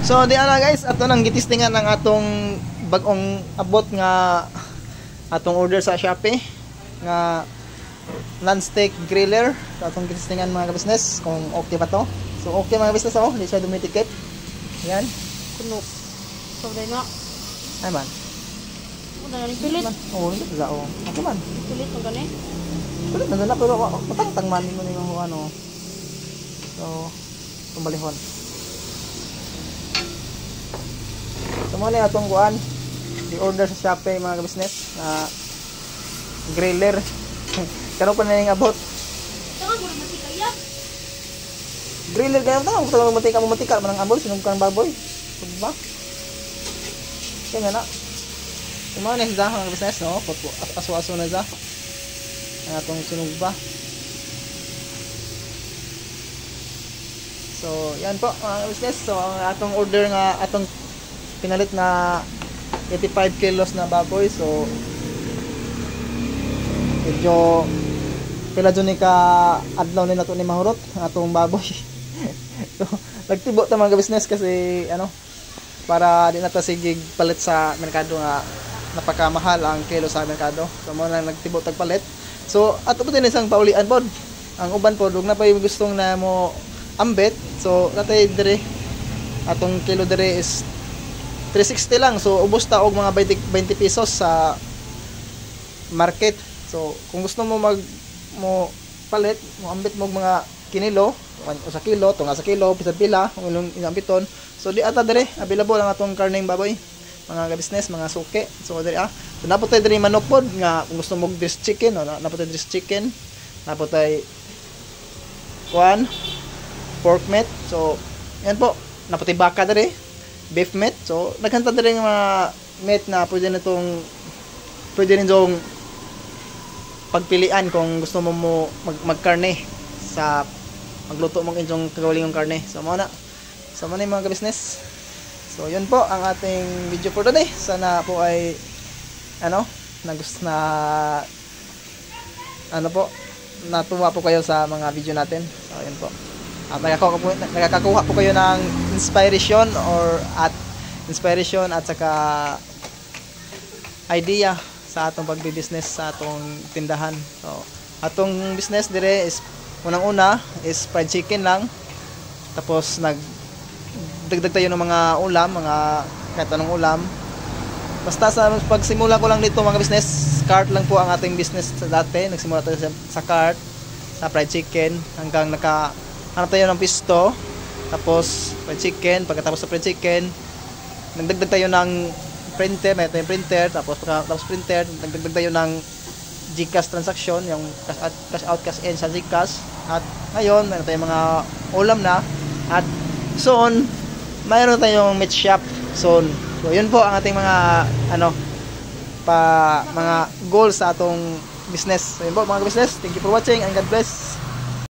So di ana guys, ato nang gitistingan ang atong bag-ong abot nga atong order sa Shopee nga non-stick griller. So atong gitistingan mga business kung okay ba to. So okay mga business, oh, di siya dumitikit. Yan. Kuno. So dai na. Ay man. Udah na pilit. Oh, hindi ba oh. Ako man. Pilit ng gani. Pilit na pero matang-tang man mo yung ano. So, tumbalihon. So muna atong kuan i-order sa Shopee mga business na griller. Kano pa na yung abot? Saka mo na matikaya. Griller kaya mo ta matika man ang abot sinong kan baboy. Diba? Kaya nga na. So muna sa mga business no, aso-aso na za. Ang atong sunog ba. So, yan po mga business. So, ang atong order nga atong pinalit na 85 kilos na baboy. So, medyo pila dyan ni ka adlaw ni nato ni mahurot ang atong baboy. So, nagtibo ta mga business kasi ano, para di na ta sigig palit sa merkado nga napakamahal ang kilo sa merkado. So, mo na nagtibo tag palit. So, ato po din isang paulian pod. Ang uban pod, ug na pa gustong na mo ambet. So natay dire atong kilo dire is 360 lang. So ubos ta og mga 20 pesos sa market. So kung gusto mo mo palit, mo ambet mo mga kinilo, o sa kilo, tunga sa kilo, pila ulong inambiton. So di ata dire available ang atong karneng baboy mga business, mga suke. So dire so naputay dire manok pod nga kung gusto mo dressed chicken, o naputay dressed chicken, naputay kuan pork meat. So yan po, naputay baka dire, beef meat. So naghanta dire ng mga meat na pwede nitong pagpilian kung gusto mo magkarne sa magluto mong inyong kagawalingong karne. So muna yung mga business. So yun po ang ating video for today. Sana po ay natuwa po kayo sa mga video natin. So yun po. At nakakakuha po kayo ng inspiration at saka idea sa atong pagbi-business sa atong tindahan. So atong business dire is unang-una is fried chicken lang. Tapos nagdagdag tayo ng mga ulam, kahit anong ulam. Basta sa pagsimula ko lang dito mga business, cart lang po ang ating business sa dati. Nagsimula tayo sa cart, sa fried chicken, hanggang hanap tayo ng pisto. Tapos fried chicken, pagkatapos sa fried chicken, nagdagdag tayo ng printer, may tayong printer, tapos printer, nagdagdag tayo ng GCash transaction, yung cash out, cash in sa GCash. At ngayon, mayroon tayong mga ulam na. At soon, mayroon tayong meat shop soon. So yun po ang ating mga mga goals sa atong business. So yun po mga business. Thank you for watching and God bless.